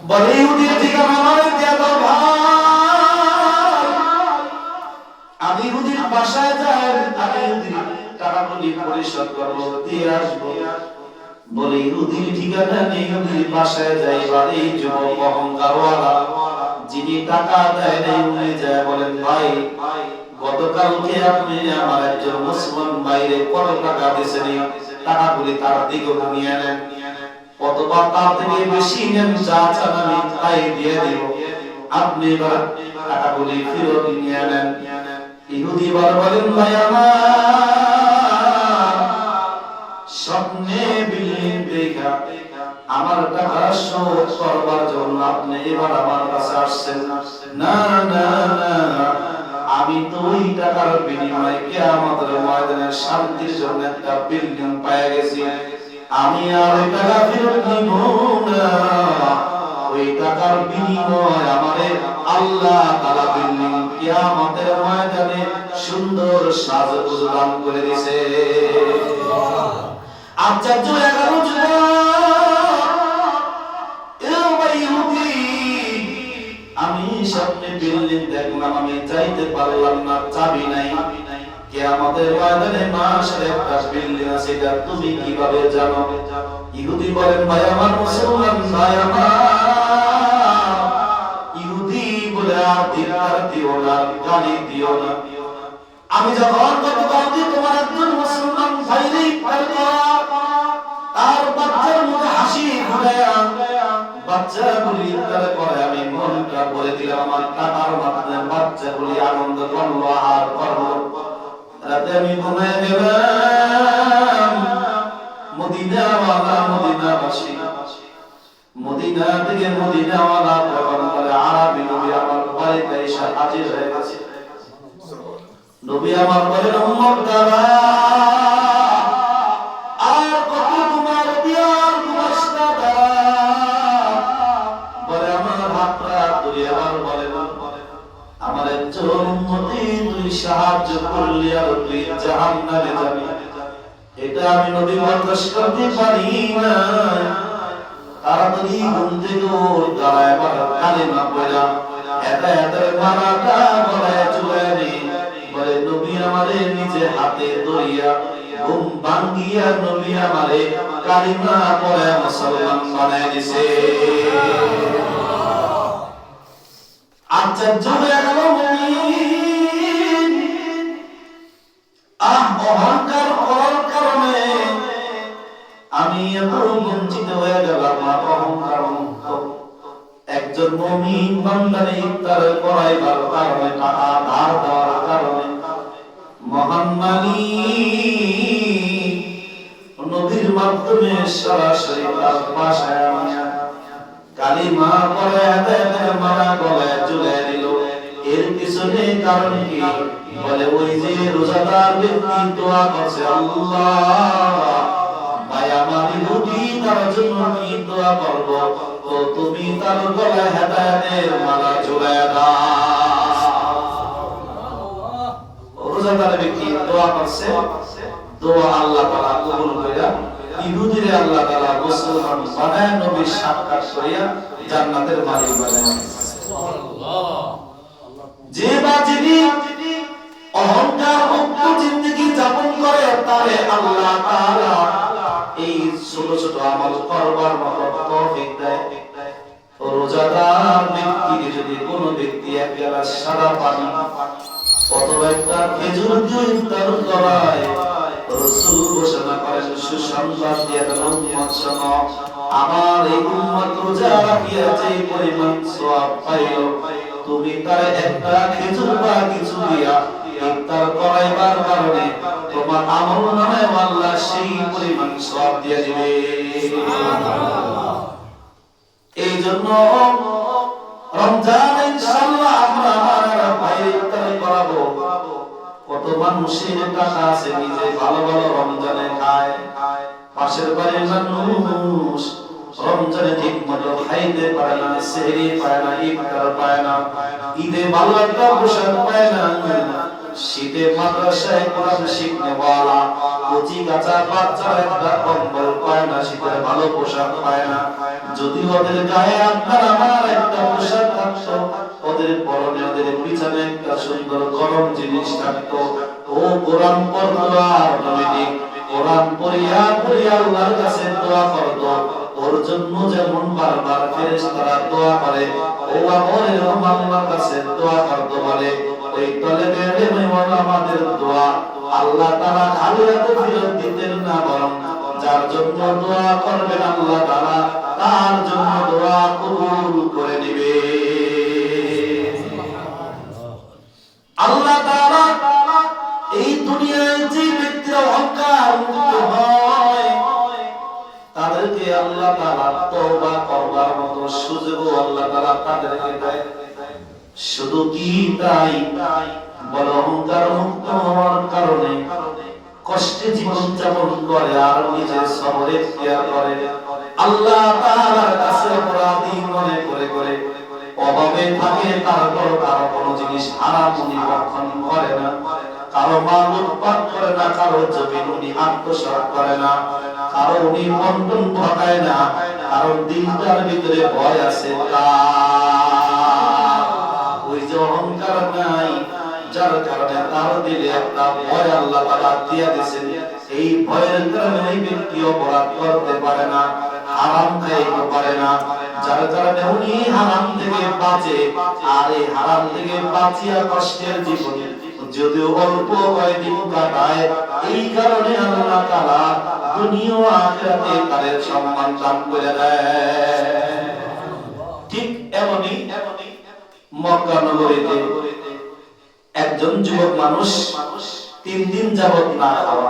বলে ইহুদির ঠিকানা আমারে দিয়া দাও ভাই, আমি ইহুদির বাসায় যাই, আমি ইহুদির টাকাগুলি পরিশোধ করবো, দিয়ে আসবো। বলে ইহুদির ঠিকানা নেই, ইহুদির বাসায় যাই। এবার এই যুবক অহংকারওয়ালা যিনি টাকা দেয় নাই উনি যায় বলেন, ভাই গতকালকে আপনি আমার একজন মুসলমান বাইরে কত টাকা দিয়েছেন, টাকাগুলি তার দিকে নিয়ে নেন, অথবা তার থেকে বেশি নেন, যা চান আমি তাই দিয়ে দেব, আপনি এবার টাকাগুলি ফেরত নিয়ে নেন। ইহুদি বলেন, ভাই আমার স্বপ্নে বিল্ডিং দেখা আমার টাকা শোধ করবার জন্য আপনি এবার আমার কাছে আসছেন। না না না, আমি তো ওই টাকার বিনিময়ে কিয়ামতের ময়দানে শান্তির জন্য একটা বিল্ডিং পেয়ে গেছি, আমি আর ওই টাকা ফেরত নিব না। ওই টাকার বিনিময়ে আমারে আল্লাহ তাআলা বিল্ডিং কিয়ামতের ময়দানে সুন্দর সাজগোজ দান করে দিয়েছে। আশ্চর্য 11 আমি স্বপ্নে বিল্ডিং দেখলাম, আমি চাইতে পারলাম না, চাবি নাই, কিয়ামতের ময়দানে মাশাআল্লাহ একটা বিল্ডিং আছে, এটা তুমি কিভাবে জানো? ইহুদি বলেন, ভাই আমার মুসলমান ভাই আমার, ইহুদি বলে আর দিও না, গালি দিও না। আমি যখন গতকালকে তোমার একজন মুসলমান ভাইরে ইফতার করা, তার বাচ্চার মুখে হাসি ফুটায়া বাচ্চাগুলি ইফতার করে আমি মনটা ভরে দিলাম, আমার টাকার মাধ্যমে বাচ্চাগুলি আনন্দ করলো, আহার করলো। রাতে আমি ঘুমিয়ে গেলাম। মদিনাওয়ালা মদিনাবাসী, মদিনা থেকে মদিনাওয়ালা পয়গম্বর আরবি নবী আমার বাড়িতে এসে হাজির হয়ে গেছে। নবী আমার বলেন, উম্মত দাঁড়া, আর কত তোমার বিয়ার গুনাহটা দাঁড়া। বলে আমার হাতটা ধরে আবার বলেন, আমার একজন উম্মতি তুই সাহায্য করলি আর তুই জাহান্নামে যাবি, এটা আমি নবী বরদাস্ত করতে পারি না। তাড়াতাড়ি ঘুম থেকে ওঠ, দাঁড়ায় আবার কালেমা পড়া এত মারাটা গলায় চলে নে। বলে নবী আমারে নিজে হাতে ধরিয়া ঘুম ভাঙ্গিয়া নবী আমারে কালিমা পড়ে মুসলমান বানায় দিছে। আশ্চর্য হয়ে গেল মুমিন, অহংকার করার কারণে আমি এত বঞ্চিত হয়ে গেলাম। অহংকার মুক্ত একজন মুমিন বান্দারে ইফতার করাইবার কারণে, টাকা ধার দেওয়ার কারণে মহান মালিক নবীর মাধ্যমে সরাসরি তার বাসায় আনিয়া কালিমা পড়ে মারা গলায় ঝুলে দিল। এর পিছনে কারণ কি? বলে ওই যে রোজাদার ব্যক্তি দোয়া করছে, আল্লাহ ভাই আমার ইহুদি তার জন্য কি দোয়া করব, তো তুমি তার গলায় হেদায়েতের মালা ঝুলায়া দাও। রোজাদার ব্যক্তি দোয়া করছে, দোয়া আল্লাহ তাআলা কবুল কইরা ইহুদিরে আল্লাহ তাআলা মুসলমান বানায় নবীর সাক্ষাৎ করিয়া জান্নাতের মালিক বানায়। সুবহানাল্লাহ। যে বা যিনি অহংকার মুক্ত জিন্দেগি যাপন করে তারে আল্লাহ তাআলা এই ছোট ছোট আমল করবার মতো তৌফিক দেয়। রোজাদার ব্যক্তিকে যদি কোনো ব্যক্তি এক গ্লাস সাদা পানি অথবা একটা খেজুর দিয়ে ইফতার করায়, রাসূল ঘোষণা করেন সুসংবাদ দিয়ে উম্মত শোনো, আমার এই উম্মত রোজা রাখিয়া যে পরিমাণ সওয়াব পাইল, তুমি তার একটা খেজুর বা কিছু দিয়া ইফতার করাইবার কারণে তোমার আমলনামায় আল্লাহ সেই পরিমাণ সওয়াব দিয়ে দিবে। সুবহানাল্লাহ। এই জন্য রমজান ইনশাআল্লাহ আমরা আমার ভাইরে ইফতার করাবো। কত মানুষের টাকা আছে নিজে ভালো ভালো রমজানে খায়, পাশের বাড়ির মানুষ রমজানে ঠিক মতো খাইতে পারে না, সেহরি পায় না, ইফতার পায় না, ঈদে ভালো একটা পোশাক পায় না, শীতে মাদ্রাসায় কোরআন শিখনেওয়ালা কচি কাঁচা বাচ্চারা একটা কম্বল পায় না, শীতের ভালো পোশাক পায় না। যদি ওদের গায়ে আপনার আমার একটা পোশাক থাকতো, ওদের পরনে ওদের পিছনে একটা সুন্দর গরম জিনিস থাকতো, ও কোরআন পড়তো আর নবী কোরআন পড়িয়া পড়িয়া আল্লাহর কাছে দোয়া করতো। ওর জন্য যেমন বারবার ফেরেশতারা দোয়া করে, ও আমার এরকম আল্লাহর কাছে দোয়া করতে পারে। ওই তলেবে আমাদের দোয়া আল্লাহ তাআলা খালি হাতে ফেরত দিতেন না, বরং যার জন্য দোয়া করবেন আল্লাহ তাআলা তার জন্য দোয়া কবুল করে নেবে। আল্লাহ তাআলা এই দুনিয়ায় যে ব্যক্তির অহংকার মুক্ত হয় তাদেরকে আল্লাহ তাআলা তওবা করবার মতো সুযোগ আল্লাহ তাআলা তাদেরকে দেয়। শুধু কি তাই, বড় অহংকার মুক্ত হওয়ার কারণে কষ্টে জীবন যাপন করে আর নিজের সবরে খেয়াল করে, আল্লাহ তাআলার কাছে অপরাধী মনে করে করে অভাবে থাকে, তারপর কারো কোনো জিনিস হারাম উনি ভক্ষণ করে না, কারো মাল উৎপাদ করে না, কারো জমিন উনি আত্মসাৎ করে না, কারো উনি বন্ধন ঠকায় না, কারণ দিলটার ভিতরে ভয় আছে। ওই যে অহংকার নাই, যার কারণে তার দিলে একটা ভয় আল্লাহ তাআলা দিয়া দিয়েছেন, এই ভয়ের কারণে ওই ব্যক্তি অপরাধ করতে পারে না, হারাম খাইতে পারে না, যার কারণে উনি হারাম থেকে বাঁচে। আর এই হারাম থেকে বাঁচিয়া কষ্টের জীবন যদিও অল্প কয়েকদিন কাটায়, এই কারণে আল্লাহ তাআলা দুনিয়া ও আখিরাতে তাদের সম্মান দান করে দেয়। ঠিক এমনি মক্কা নগরীতে একজন যুবক মানুষ 3 দিন যাবত না খাওয়া